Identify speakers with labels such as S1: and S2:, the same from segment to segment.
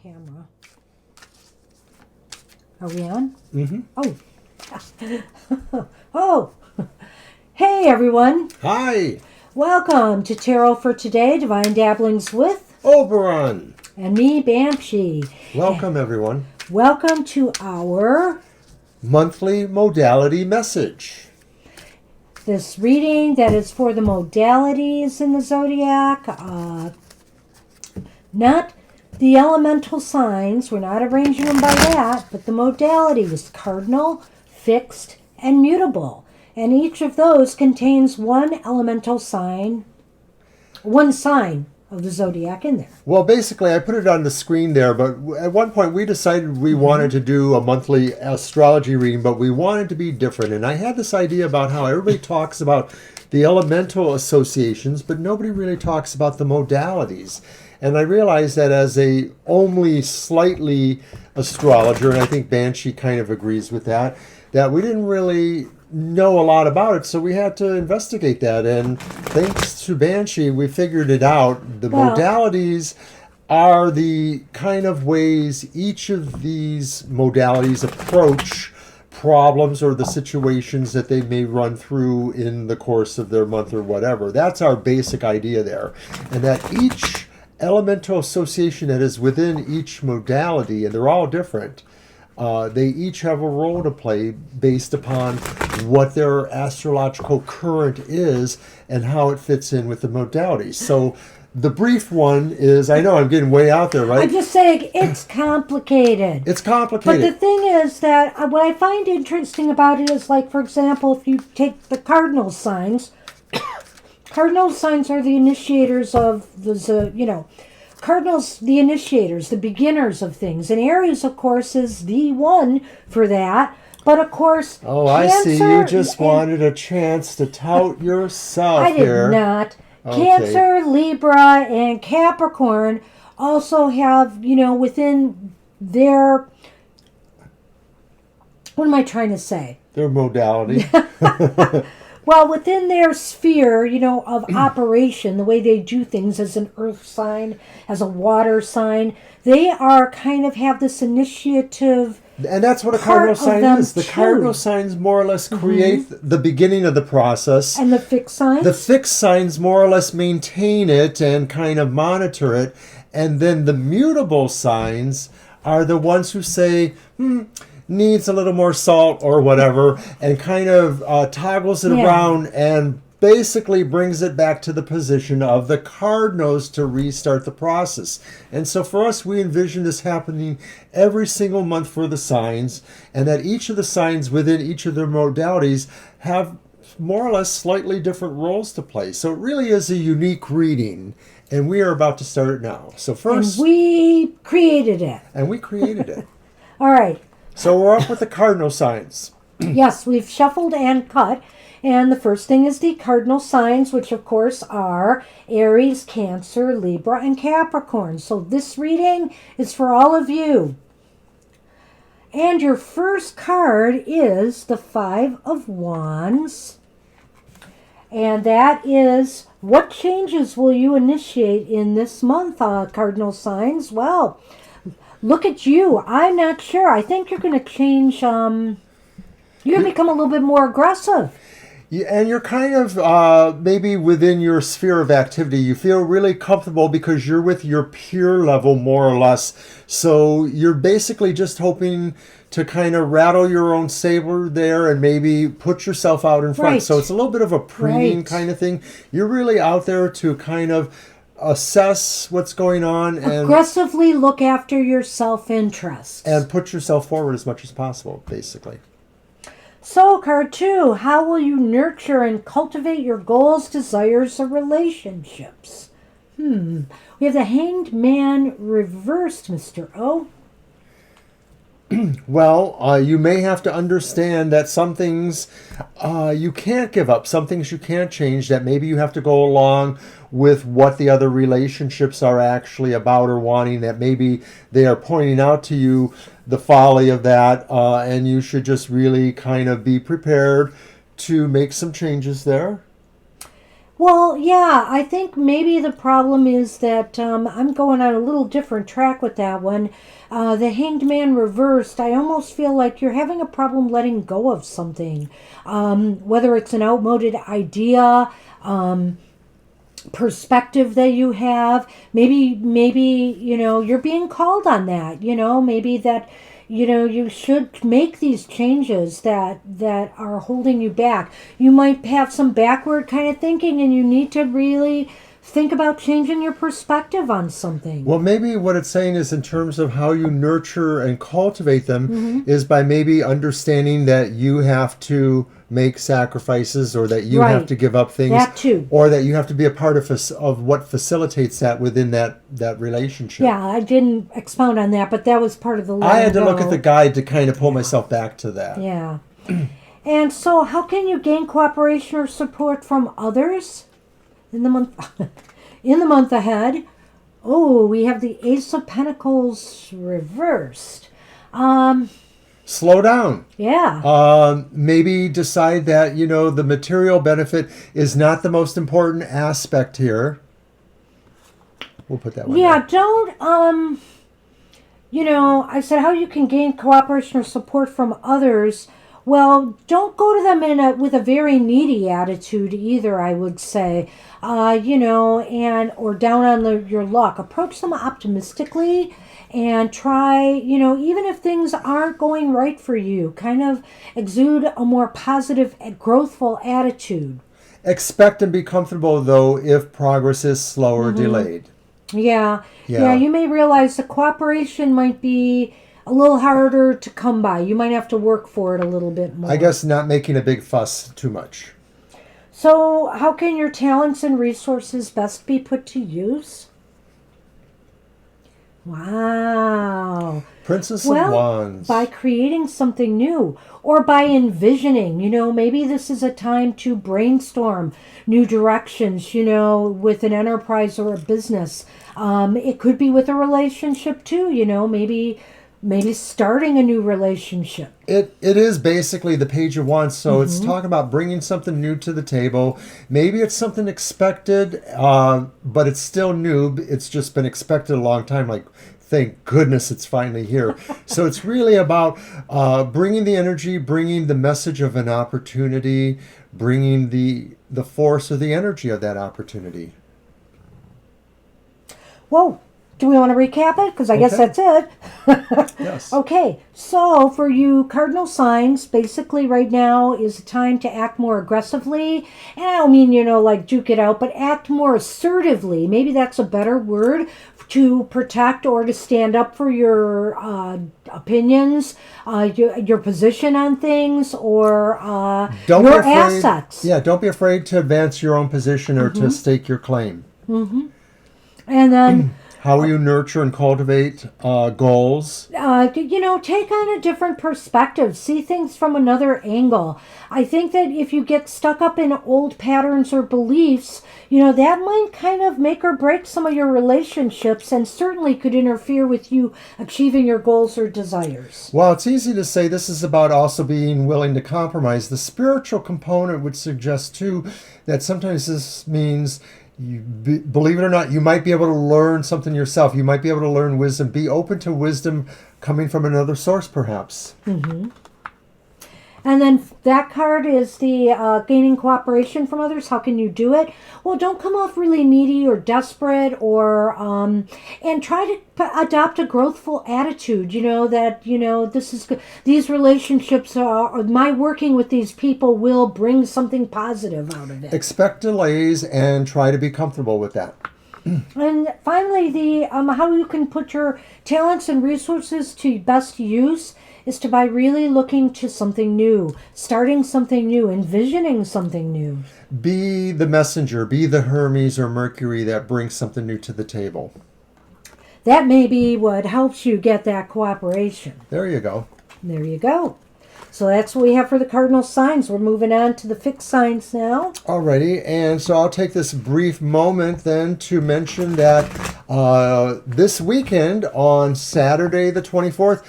S1: camera. Are we on?
S2: Mm-hmm.
S1: Oh. Oh. Hey, everyone.
S2: Hi.
S1: Welcome to Tarot for Today, Divine Dabblings with
S2: Oberon.
S1: and me, Banshee.
S2: Welcome, everyone.
S1: Welcome to our
S2: monthly modality message.
S1: this reading that is for the modalities in the zodiac. Not the elemental signs. We're not arranging them by that, but the modalities: cardinal, fixed, and mutable. And each of those contains one elemental sign, one sign of the zodiac in there.
S2: Well, basically, I put it on the screen there, but at one point we decided we wanted to do a monthly astrology reading, but we wanted to be different. And I had this idea about how everybody talks about the elemental associations, but nobody really talks about the modalities. And I realized that as a only slightly astrologer, and I think Banshee kind of agrees with that we didn't really know a lot about it, so we had to investigate that. And thanks to Banshee, we figured it out. The modalities are the kind of ways each of these modalities approach problems or the situations that they may run through in the course of their month or whatever. That's our basic idea there. And that each elemental association that is within each modality, and they're all different, they each have a role to play based upon what their astrological current is and how it fits in with the modalities. So the brief one is, I know I'm getting way out there, right?
S1: I'm just saying it's complicated.
S2: It's complicated.
S1: But the thing is that what I find interesting about it is, like, for example, if you take the cardinal signs, cardinal signs are the initiators of the, cardinals, the initiators, the beginners of things. And Aries, of course, is the one for that. But, of course,
S2: oh, I see. You just wanted a chance to tout yourself here.
S1: I did not.
S2: Okay.
S1: Cancer, Libra, and Capricorn also have, within their... What am I trying to say?
S2: Their modality.
S1: Well, within their sphere, of operation, the way they do things as an earth sign, as a water sign, they are kind of have this initiative.
S2: And that's what a cardinal sign is. The cardinal signs more or less create the beginning of the process.
S1: And the fixed signs?
S2: The fixed signs more or less maintain it and kind of monitor it. And then the mutable signs are the ones who say, needs a little more salt or whatever, and kind of toggles it around and basically brings it back to the position of the cardinals to restart the process. And so for us, we envision this happening every single month for the signs, and that each of the signs within each of their modalities have more or less slightly different roles to play. So it really is a unique reading, and we are about to start it now. So first...
S1: And we created it.
S2: All
S1: right.
S2: So we're up with the cardinal signs.
S1: Yes, we've shuffled and cut. And the first thing is the cardinal signs, which of course are Aries, Cancer, Libra, and Capricorn. So this reading is for all of you. And your first card is the Five of Wands. And that is, what changes will you initiate in this month, cardinal signs? Well, look at you. I'm not sure. I think you're going to change, you're going to become a little bit more aggressive.
S2: Yeah, and you're kind of maybe within your sphere of activity. You feel really comfortable because you're with your peer level more or less. So you're basically just hoping to kind of rattle your own saber there and maybe put yourself out in front.
S1: Right.
S2: So it's a little bit of a preening kind of thing. You're really out there to kind of assess what's going on and
S1: aggressively look after your self-interest
S2: and put yourself forward as much as possible, basically.
S1: So, card 2, how will you nurture and cultivate your goals, desires, or relationships? We have the Hanged Man reversed, Mr. O.
S2: Well, you may have to understand that some things you can't give up, some things you can't change, that maybe you have to go along with what the other relationships are actually about or wanting, that maybe they are pointing out to you the folly of that, and you should just really kind of be prepared to make some changes there.
S1: Well, yeah, I think maybe the problem is that I'm going on a little different track with that one. The Hanged Man reversed, I almost feel like you're having a problem letting go of something. Whether it's an outmoded idea, perspective that you have, maybe you're being called on that, maybe that you should make these changes that are holding you back. You might have some backward kind of thinking, and you need to really think about changing your perspective on something.
S2: Well, maybe what it's saying is in terms of how you nurture and cultivate them is by maybe understanding that you have to make sacrifices, or that you have
S1: Right.
S2: to give up things,
S1: That too.
S2: or that you have to be a part of what facilitates that within that relationship.
S1: Yeah, I didn't expound on that, but that was part of the
S2: I had to look at
S1: go.
S2: the guide to kind of pull myself back to that.
S1: Yeah. And so, how can you gain cooperation or support from others in the month in the month ahead? Oh, we have the Ace of Pentacles reversed.
S2: Slow down.
S1: Yeah.
S2: Maybe decide that, the material benefit is not the most important aspect here. We'll put that one
S1: Yeah,
S2: down.
S1: don't I said how you can gain cooperation or support from others. Well, don't go to them with a very needy attitude either, I would say. And or down on your luck. Approach them optimistically and try, even if things aren't going right for you, kind of exude a more positive, growthful attitude.
S2: Expect and be comfortable, though, if progress is slow or delayed.
S1: Yeah.
S2: Yeah.
S1: Yeah, you may realize the cooperation might be a little harder to come by. You might have to work for it a little bit more.
S2: I guess not making a big fuss too much.
S1: So, how can your talents and resources best be put to use? Wow.
S2: Princess of
S1: Well,
S2: Wands.
S1: by creating something new or by envisioning, maybe this is a time to brainstorm new directions, with an enterprise or a business. It could be with a relationship too, maybe starting a new relationship.
S2: It is basically the Page of Wands, so it's talking about bringing something new to the table. Maybe it's something expected, but it's still new. It's just been expected a long time, like, thank goodness it's finally here. So it's really about bringing the energy, bringing the message of an opportunity, bringing the force or the energy of that opportunity.
S1: Whoa. Do we want to recap it? Because I guess
S2: Okay.
S1: that's it.
S2: Yes.
S1: Okay, so for you cardinal signs, basically right now is a time to act more aggressively. And I don't mean, like juke it out, but act more assertively. Maybe that's a better word, to protect or to stand up for your opinions, your position on things, or
S2: Don't be
S1: your
S2: afraid,
S1: assets.
S2: Yeah, don't be afraid to advance your own position or to stake your claim.
S1: And then...
S2: How will you nurture and cultivate goals?
S1: Take on a different perspective. See things from another angle. I think that if you get stuck up in old patterns or beliefs, that might kind of make or break some of your relationships, and certainly could interfere with you achieving your goals or desires.
S2: Well, it's easy to say this is about also being willing to compromise. The spiritual component would suggest, too, that sometimes this means... believe it or not, you might be able to learn something yourself. You might be able to learn wisdom. Be open to wisdom coming from another source, perhaps.
S1: And then that card is the gaining cooperation from others. How can you do it? Well, don't come off really needy or desperate, or and try to adopt a growthful attitude. This is good. These relationships are my working with these people will bring something positive out of it.
S2: Expect delays and try to be comfortable with that.
S1: And finally, the how you can put your talents and resources to best use is to by really looking to something new, starting something new, envisioning something new.
S2: Be the messenger, be the Hermes or Mercury that brings something new to the table.
S1: That may be what helps you get that cooperation.
S2: There you go.
S1: There you go. So that's what we have for the cardinal signs. We're moving on to the fixed signs now.
S2: Alrighty, and so I'll take this brief moment then to mention that this weekend on Saturday the 24th,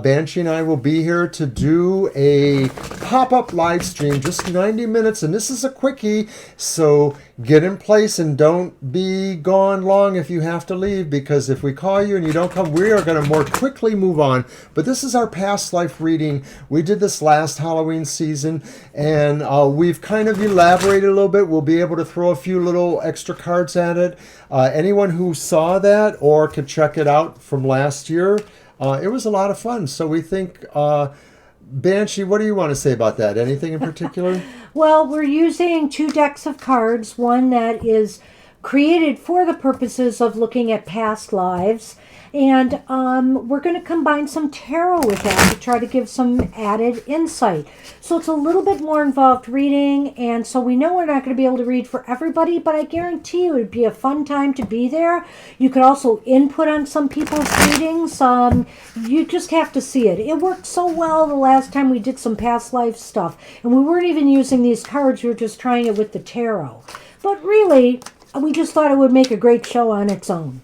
S2: Banshee and I will be here to do a pop-up live stream, just 90 minutes, and this is a quickie, so get in place and don't be gone long if you have to leave, because if we call you and you don't come, we are going to more quickly move on. But this is our past life reading. We did this last Halloween season, and we've kind of elaborated a little bit. We'll be able to throw a few little extra cards at it. Anyone who saw that or could check it out from last year, it was a lot of fun. So we think... Banshee, what do you want to say about that? Anything in particular?
S1: Well, we're using 2 decks of cards, one that is created for the purposes of looking at past lives, and we're going to combine some tarot with that to try to give some added insight. So it's a little bit more involved reading, and so we know we're not going to be able to read for everybody, but I guarantee you it would be a fun time to be there. You could also input on some people's readings. You just have to see it. It worked so well the last time we did some past life stuff, and we weren't even using these cards. We were just trying it with the tarot. But really, we just thought it would make a great show on its own.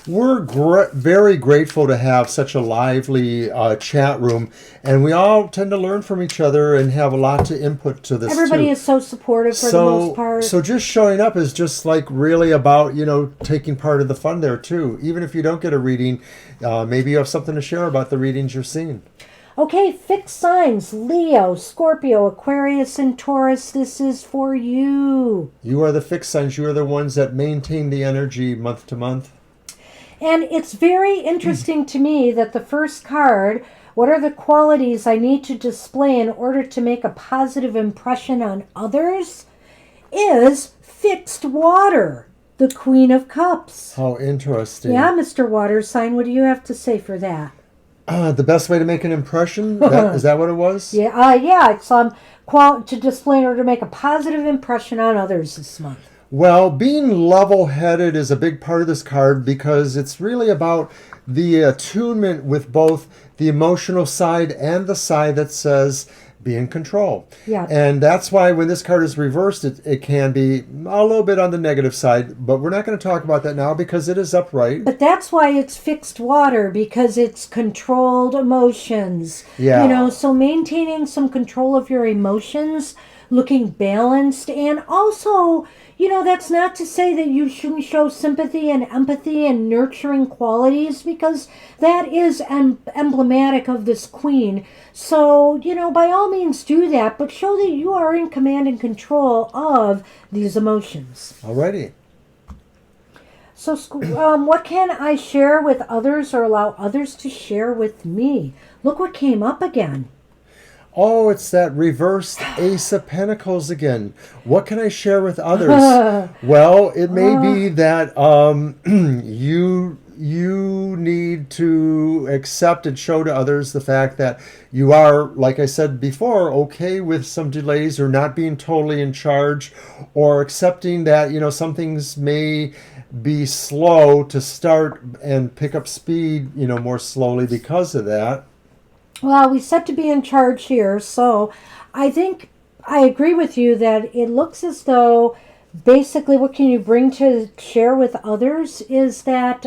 S2: We're very grateful to have such a lively chat room, and we all tend to learn from each other and have a lot to input to this.
S1: Everybody is so supportive for the most part.
S2: So just showing up is just like really about, taking part of the fun there too. Even if you don't get a reading, maybe you have something to share about the readings you're seeing.
S1: Okay, fixed signs, Leo, Scorpio, Aquarius, and Taurus, this is for you.
S2: You are the fixed signs. You are the ones that maintain the energy month to month.
S1: And it's very interesting to me that the first card, what are the qualities I need to display in order to make a positive impression on others, is fixed water, the Queen of Cups.
S2: How interesting.
S1: Yeah, Mr. Water Sign, what do you have to say for that?
S2: The best way to make an impression? Is that what it was?
S1: Yeah, it's to display in order to make a positive impression on others this month.
S2: Well, being level-headed is a big part of this card because it's really about the attunement with both the emotional side and the side that says be in control.
S1: Yeah.
S2: And that's why when this card is reversed, it can be a little bit on the negative side, but we're not going to talk about that now because it is upright.
S1: But that's why it's fixed water, because it's controlled emotions.
S2: Yeah.
S1: So maintaining some control of your emotions, looking balanced, and also... that's not to say that you shouldn't show sympathy and empathy and nurturing qualities, because that is emblematic of this queen. So, by all means do that, but show that you are in command and control of these emotions.
S2: Alrighty.
S1: So, what can I share with others or allow others to share with me? Look what came up again.
S2: Oh, it's that reversed Ace of Pentacles again. What can I share with others? Well, it may be that you need to accept and show to others the fact that you are, like I said before, okay with some delays or not being totally in charge, or accepting that, some things may be slow to start and pick up speed, more slowly because of that.
S1: Well, we said to be in charge here, so I think I agree with you that it looks as though basically what can you bring to share with others is that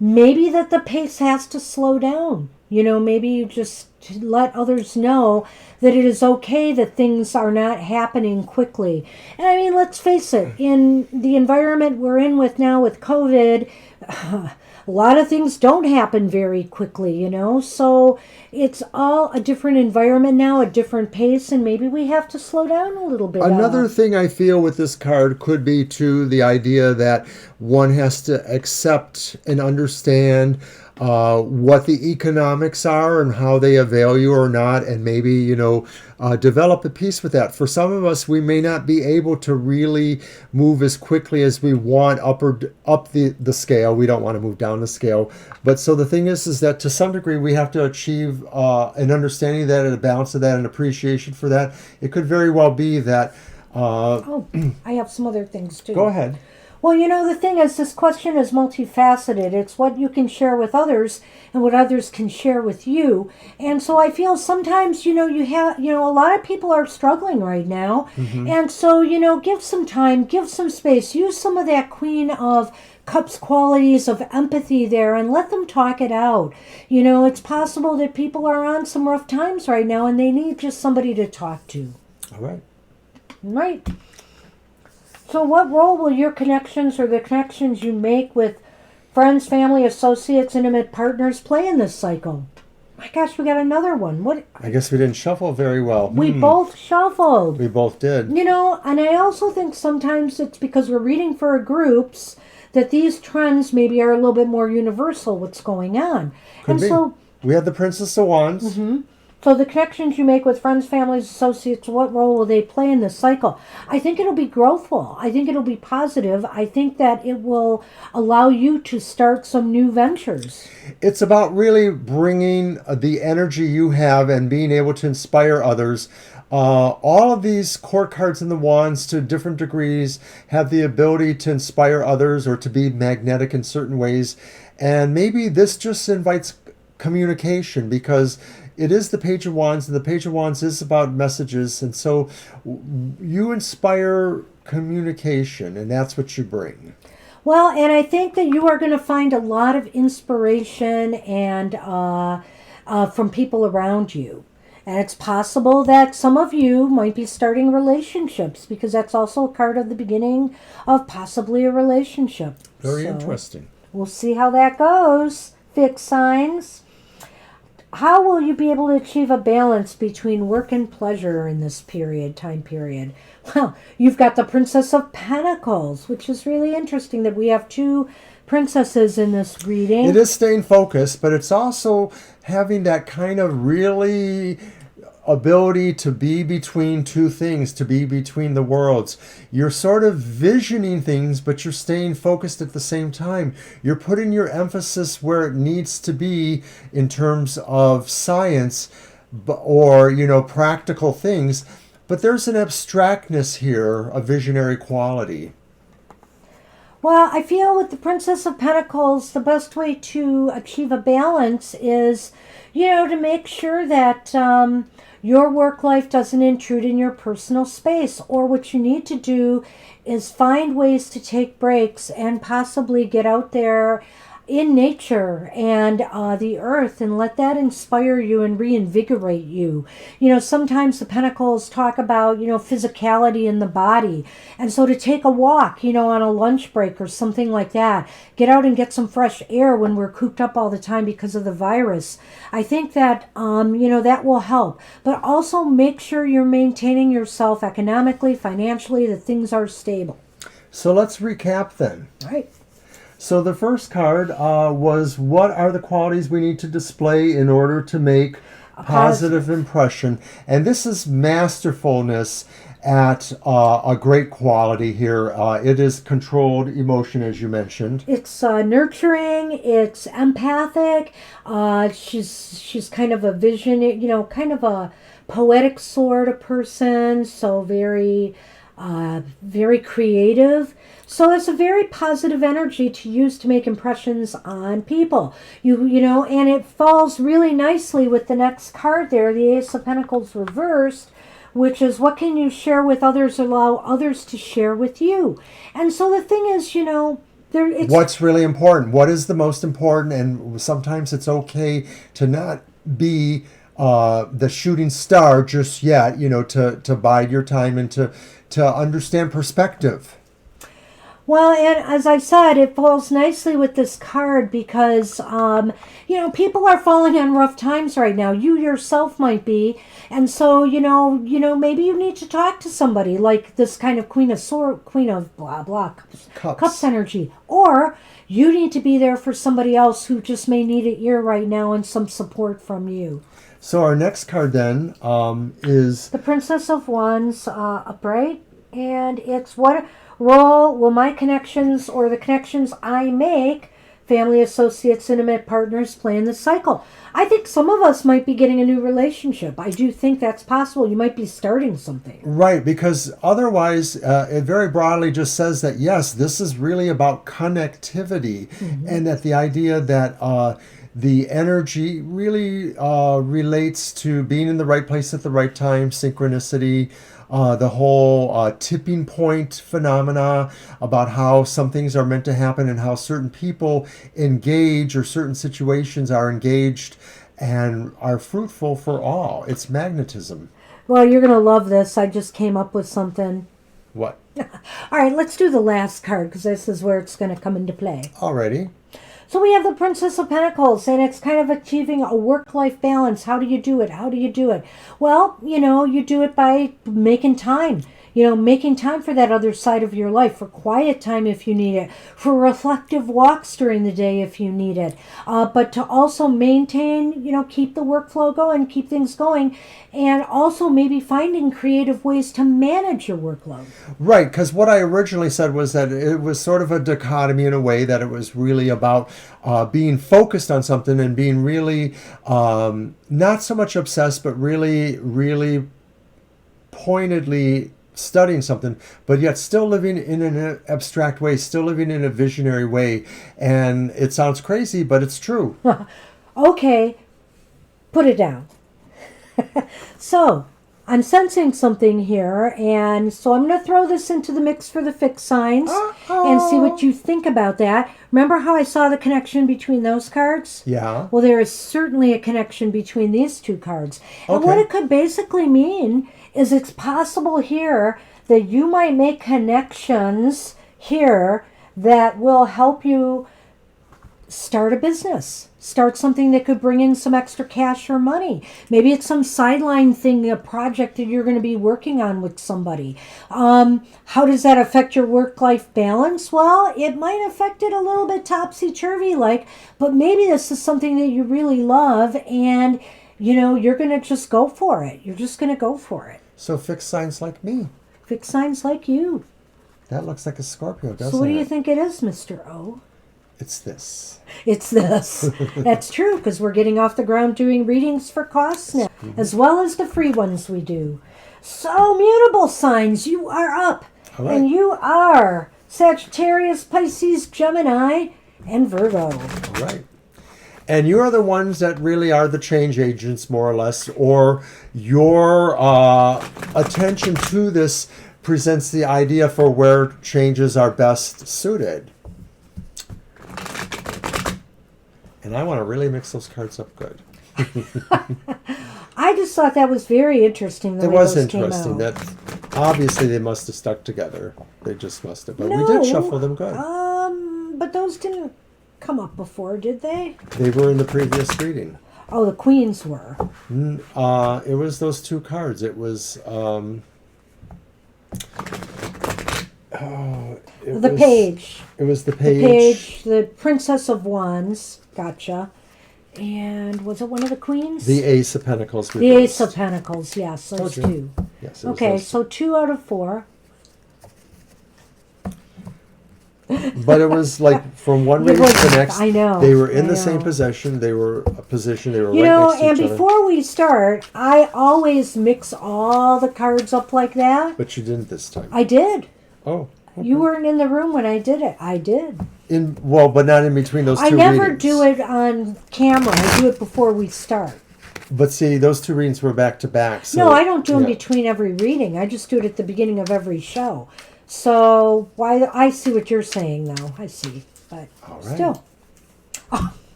S1: maybe that the pace has to slow down. Maybe you just let others know that it is okay that things are not happening quickly. And I mean, let's face it, in the environment we're in with now with COVID, a lot of things don't happen very quickly, so it's all a different environment now, a different pace, and maybe we have to slow down a little bit.
S2: Another thing I feel with this card could be to the idea that one has to accept and understand what the economics are and how they avail you or not, and maybe, develop a peace with that. For some of us, we may not be able to really move as quickly as we want up the scale. We don't want to move down the scale. But so the thing is that to some degree, we have to achieve an understanding of that and a balance of that and appreciation for that. It could very well be that...
S1: I have some other things too.
S2: Go ahead.
S1: Well, the thing is, this question is multifaceted. It's what you can share with others and what others can share with you. And so I feel sometimes, you have, a lot of people are struggling right now. Mm-hmm. And so, give some time, give some space, use some of that Queen of Cups qualities of empathy there and let them talk it out. It's possible that people are on some rough times right now and they need just somebody to talk to.
S2: All right.
S1: Right. So what role will your connections or the connections you make with friends, family, associates, intimate partners play in this cycle? My gosh, we got another one. What?
S2: I guess we didn't shuffle very well.
S1: We both shuffled.
S2: We both did.
S1: You know, and I also think sometimes it's because we're reading for groups that these trends maybe are a little bit more universal, what's going on.
S2: Could be.
S1: So
S2: we had the Princess of Wands.
S1: So the connections you make with friends, families, associates, what role will they play in this cycle? I think it'll be growthful. I think it'll be positive. I think that it will allow you to start some new ventures.
S2: It's about really bringing the energy you have and being able to inspire others. All of these court cards and the wands, to different degrees, have the ability to inspire others or to be magnetic in certain ways. And maybe this just invites communication, because it is the Page of Wands, and the Page of Wands is about messages. And so you inspire communication, and that's what you bring.
S1: Well, and I think that you are going to find a lot of inspiration and from people around you. And it's possible that some of you might be starting relationships, because that's also a card of the beginning of possibly a relationship.
S2: Very interesting.
S1: We'll see how that goes. Fixed signs. How will you be able to achieve a balance between work and pleasure in this time period? Well, you've got the Princess of Pentacles, which is really interesting that we have two princesses in this reading.
S2: It is staying focused, but it's also having that kind of really ability to be between two things, to be between the worlds. You're sort of visioning things, but you're staying focused at the same time. You're putting your emphasis where it needs to be in terms of science or, practical things. But there's an abstractness here, a visionary quality.
S1: Well, I feel with the Princess of Pentacles, the best way to achieve a balance is, to make sure that your work life doesn't intrude in your personal space. Or what you need to do is find ways to take breaks and possibly get out there in nature and the earth, and let that inspire you and reinvigorate you. Sometimes the Pentacles talk about, physicality in the body. And so to take a walk, on a lunch break or something like that, get out and get some fresh air when we're cooped up all the time because of the virus. I think that, that will help. But also make sure you're maintaining yourself economically, financially, that things are stable.
S2: So let's recap then.
S1: All right.
S2: So the first card was, what are the qualities we need to display in order to make a positive impression? And this is masterfulness at a great quality here. It is controlled emotion, as you mentioned.
S1: It's nurturing. It's empathic. She's kind of a vision, kind of a poetic sort of person. So very creative. So it's a very positive energy to use to make impressions on people. And it falls really nicely with the next card there, the Ace of Pentacles reversed, which is, what can you share with others, allow others to share with you? And so the thing is,
S2: what's really important? What is the most important? And sometimes it's okay to not be the shooting star just yet, to bide your time and to understand perspective.
S1: Well, and as I said, it falls nicely with this card because, people are falling on rough times right now. You yourself might be. And so, maybe you need to talk to somebody like this kind of Queen of blah, blah, Cups energy. Or you need to be there for somebody else who just may need an ear right now and some support from you.
S2: So our next card then is
S1: the Princess of Wands upright. And it's, what role will my connections or the connections I make, family, associates, intimate partners, play in this cycle? I think some of us might be getting a new relationship. I do think that's possible. You might be starting something.
S2: Right, because otherwise it very broadly just says that, yes, this is really about connectivity, and that the idea that the energy really relates to being in the right place at the right time, synchronicity, the whole tipping point phenomena about how some things are meant to happen and how certain people engage or certain situations are engaged and are fruitful for all. It's magnetism.
S1: Well, you're going to love this. I just came up with something.
S2: What?
S1: All right, let's do the last card because this is where it's going to come into play.
S2: Alrighty.
S1: So we have the Princess of Pentacles, and it's kind of achieving a work-life balance. How do you do it? How do you do it? Well, you do it by making time. Making time for that other side of your life, for quiet time if you need it, for reflective walks during the day if you need it. But to also maintain, keep the workflow going, keep things going, and also maybe finding creative ways to manage your workload.
S2: Right, because what I originally said was that it was sort of a dichotomy in a way, that it was really about being focused on something and being really not so much obsessed, but really, really pointedly studying something, but yet still living in an abstract way, still living in a visionary way. And it sounds crazy, but it's true.
S1: Okay, put it down. So, I'm sensing something here, and so I'm going to throw this into the mix for the fixed signs and see what you think about that. Remember how I saw the connection between those cards?
S2: Yeah.
S1: Well, there is certainly a connection between these two cards. And what it could basically mean is it's possible here that you might make connections here that will help you start a business. Start something that could bring in some extra cash or money. Maybe it's some sideline thing, a project that you're going to be working on with somebody. How does that affect your work-life balance? Well, it might affect it a little bit topsy-turvy but maybe this is something that you really love, and you're going to just go for it. You're just going to go for it.
S2: So fixed signs like me.
S1: Fixed signs like you.
S2: That looks like a Scorpio, doesn't it?
S1: So what do you think it is, Mr. O?
S2: It's this.
S1: It's this. That's true, because we're getting off the ground doing readings for costs now, as well as the free ones we do. So, mutable signs, you are up.
S2: All right.
S1: And you are Sagittarius, Pisces, Gemini, and Virgo.
S2: All right. And you are the ones that really are the change agents, more or less, or your attention to this presents the idea for where changes are best suited. And I want to really mix those cards up good.
S1: I just thought that was very interesting.
S2: It was interesting. That obviously they must have stuck together. They just must have. But we did shuffle them good.
S1: But those didn't come up before, did they?
S2: They were in the previous reading.
S1: Oh, the queens were.
S2: It was those two cards. It was
S1: the page.
S2: It was the
S1: The
S2: page.
S1: page, the Princess of Wands. Gotcha. And was it one of the queens?
S2: The Ace of Pentacles.
S1: The Ace of Pentacles, yes, those
S2: Told
S1: two.
S2: you. Yes. It was
S1: Okay,
S2: those.
S1: so 2 out of 4.
S2: But it was like from one reading to the next.
S1: I know.
S2: They were in
S1: I
S2: the same
S1: know.
S2: possession. They were a position. They were
S1: You
S2: right
S1: know,
S2: next to
S1: and
S2: each other.
S1: before we start, I always mix all the cards up like that.
S2: But you didn't this time.
S1: I did.
S2: Oh. Okay.
S1: You weren't in the room when I did it. I did.
S2: But not in between those two
S1: I
S2: readings.
S1: never do it on camera. I do it before we start.
S2: But see, those two readings were back to back. So,
S1: No, I don't do them
S2: yeah.
S1: between every reading. I just do it at the beginning of every show. So I see what you're saying, though. I see, but
S2: All right.
S1: still.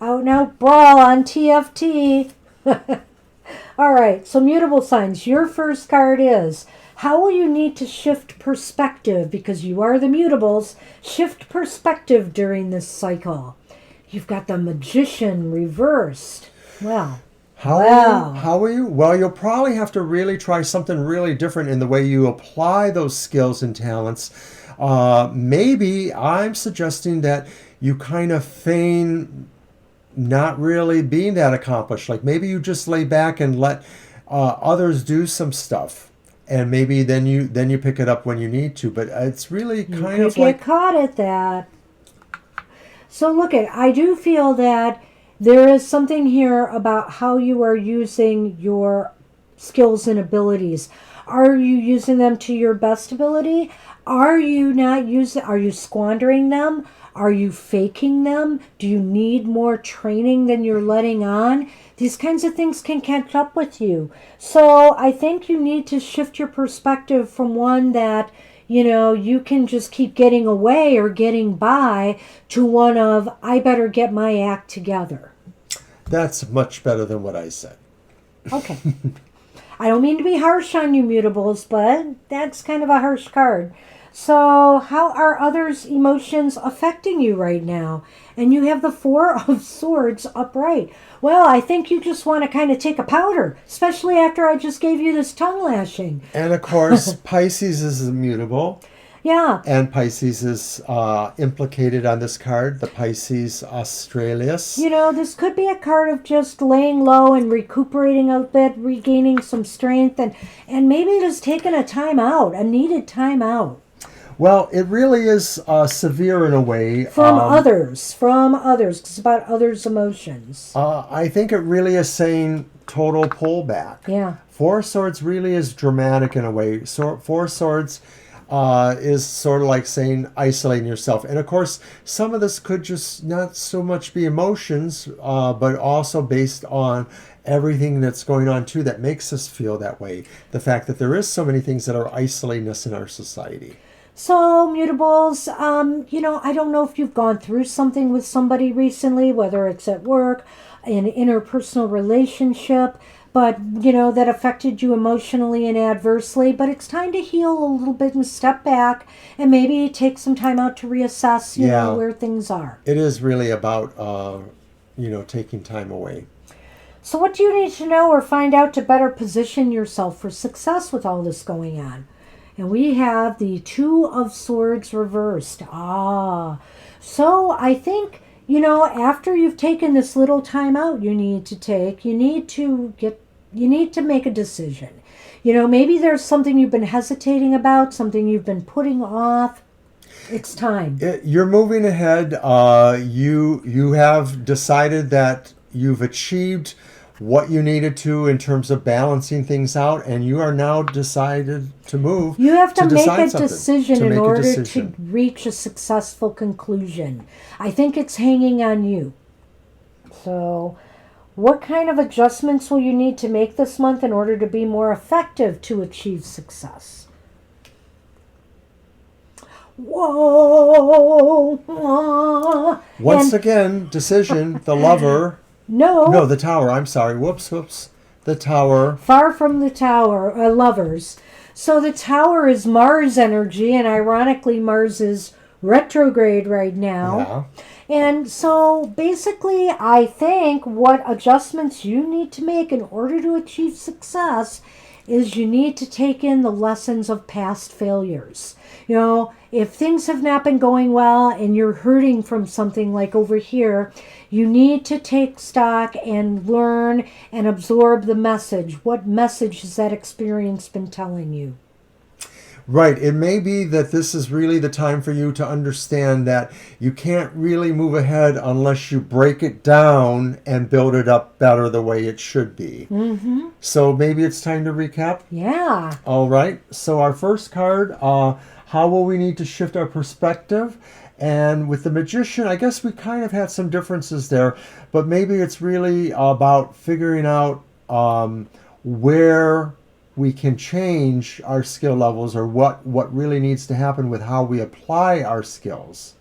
S1: Out now, brawl on TFT. All right, so mutable signs. Your first card is, how will you need to shift perspective? Because you are the mutables. Shift perspective during this cycle. You've got the Magician reversed. Well,
S2: How are you? Well, you'll probably have to really try something really different in the way you apply those skills and talents. Maybe I'm suggesting that you kind of feign not really being that accomplished. Like maybe you just lay back and let others do some stuff, and maybe then you pick it up when you need to. But it's really kind of like
S1: get caught at that. So look I do feel that there is something here about how you are using your skills and abilities. Are you using them to your best ability? Are you squandering them? Are you faking them? Do you need more training than you're letting on? These kinds of things can catch up with you. So I think you need to shift your perspective from one that, you can just keep getting away or getting by to one of, I better get my act together.
S2: that's much better than what I said.
S1: Okay. I don't mean to be harsh on you, mutables, but that's kind of a harsh card. So, how are others' emotions affecting you right now? And you have the Four of Swords upright. Well, I think you just want to kind of take a powder, especially after I just gave you this tongue lashing.
S2: And of course, Pisces is immutable.
S1: Yeah.
S2: And Pisces is implicated on this card, the Pisces Australis.
S1: You know, this could be a card of just laying low and recuperating a bit, regaining some strength, and maybe just taking a time out, a needed time out.
S2: Well, it really is severe in a way.
S1: From others. It's about others' emotions.
S2: I think it really is saying total pullback.
S1: Yeah.
S2: Four of Swords really is dramatic in a way. Four of Swords is sort of like saying isolating yourself. And of course, some of this could just not so much be emotions, but also based on everything that's going on too that makes us feel that way. The fact that there is so many things that are isolating us in our society.
S1: So, mutables, I don't know if you've gone through something with somebody recently, whether it's at work, an interpersonal relationship, but, that affected you emotionally and adversely. But it's time to heal a little bit and step back and maybe take some time out to reassess, where things are.
S2: It is really about, taking time away.
S1: So what do you need to know or find out to better position yourself for success with all this going on? And we have the Two of Swords reversed. So I think, after you've taken this little time out you need to make a decision. Maybe there's something you've been hesitating about, something you've been putting off. It's time.
S2: You're moving ahead. You have decided that you've achieved what you needed to in terms of balancing things out, and you are now decided to move.
S1: You have to make a
S2: something,
S1: decision in order to reach a successful conclusion. I think it's hanging on you. So, what kind of adjustments will you need to make this month in order to be more effective to achieve success? Whoa!
S2: Once again, decision, the Lover. No, the Tower. I'm sorry. Whoops. The Tower.
S1: Far from the Tower, Lovers. So the Tower is Mars energy, and ironically, Mars is retrograde right now. Yeah. And so basically, I think what adjustments you need to make in order to achieve success is you need to take in the lessons of past failures. If things have not been going well and you're hurting from something like over here, you need to take stock and learn and absorb the message. What message has that experience been telling you?
S2: Right. It may be that this is really the time for you to understand that you can't really move ahead unless you break it down and build it up better the way it should be. Mm-hmm. So maybe it's time to recap?
S1: Yeah.
S2: All right. So our first card, how will we need to shift our perspective? And with the Magician, I guess we kind of had some differences there, but maybe it's really about figuring out where we can change our skill levels, or what really needs to happen with how we apply our skills.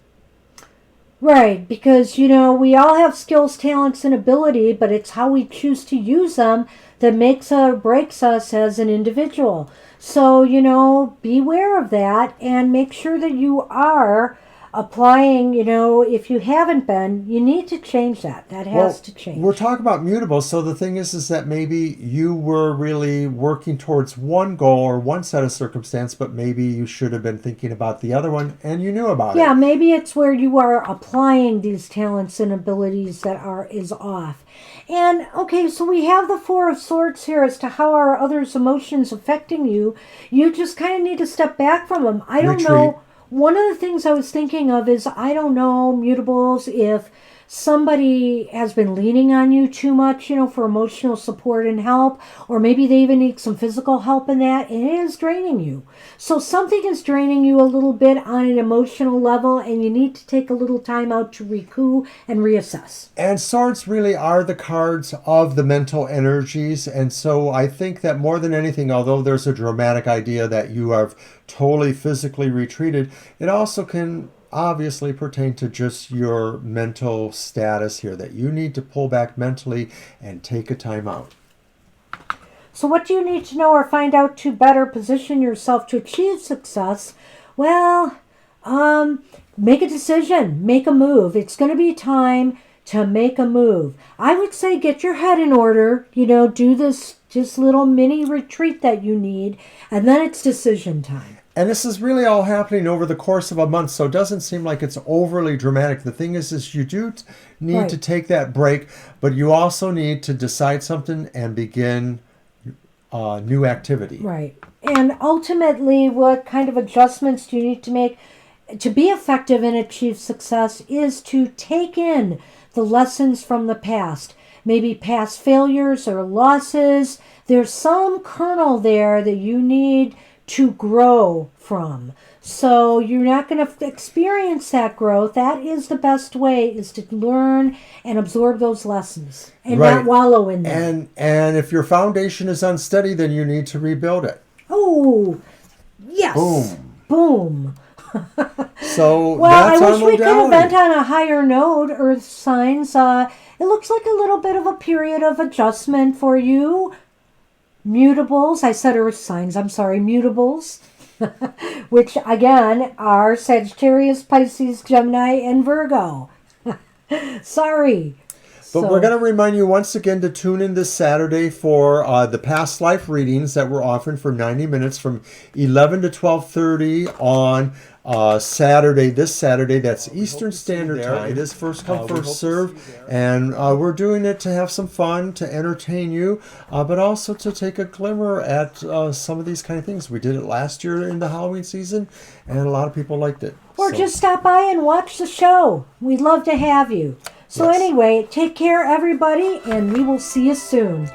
S1: Right, because, we all have skills, talents, and ability, but it's how we choose to use them that makes or breaks us as an individual. So, beware of that and make sure that you are applying, if you haven't been, you need to change that. That has to change.
S2: We're talking about mutables, so the thing is that maybe you were really working towards one goal or one set of circumstance, but maybe you should have been thinking about the other one and you knew about it.
S1: Yeah, maybe it's where you are applying these talents and abilities that is off. And, okay, so we have the Four of Swords here as to how are others' emotions affecting you. You just kind of need to step back from them. I don't know. One of the things I was thinking of is, I don't know, mutables, if somebody has been leaning on you too much, for emotional support and help, or maybe they even need some physical help in that, and it is draining you. So something is draining you a little bit on an emotional level, and you need to take a little time out to recoup and reassess.
S2: And swords really are the cards of the mental energies, and so I think that more than anything, although there's a dramatic idea that you have totally physically retreated, it also can obviously pertain to just your mental status here, that you need to pull back mentally and take a time out.
S1: So what do you need to know or find out to better position yourself to achieve success? Well, make a decision, make a move. It's going to be time to make a move. I would say get your head in order, do this just little mini retreat that you need, and then it's decision time.
S2: And this is really all happening over the course of a month, so it doesn't seem like it's overly dramatic. The thing is you do need to take that break, but you also need to decide something and begin new activity.
S1: Right. And ultimately, what kind of adjustments do you need to make to be effective and achieve success is to take in the lessons from the past, maybe past failures or losses. There's some kernel there that you need to grow from. So you're not going to experience that growth. That is the best way, is to learn and absorb those lessons and not wallow in them.
S2: And if your foundation is unsteady, then you need to rebuild it.
S1: Oh, yes. Boom.
S2: So
S1: well,
S2: that's
S1: I wish
S2: our
S1: we could have
S2: modality.
S1: went on a higher note, Earth signs. It looks like a little bit of a period of adjustment for you. Mutables, I said Earth signs, I'm sorry, mutables, which again are Sagittarius, Pisces, Gemini, and Virgo. Sorry.
S2: But we're going to remind you once again to tune in this Saturday for the past life readings that we're offering for 90 minutes from 11 to 12:30 on Saturday. This Saturday, that's Eastern Standard Time. It is first come, first serve. And we're doing it to have some fun, to entertain you, but also to take a glimmer at some of these kind of things. We did it last year in the Halloween season, and a lot of people liked it.
S1: Or just stop by and watch the show. We'd love to have you. So anyway, take care, everybody, and we will see you soon.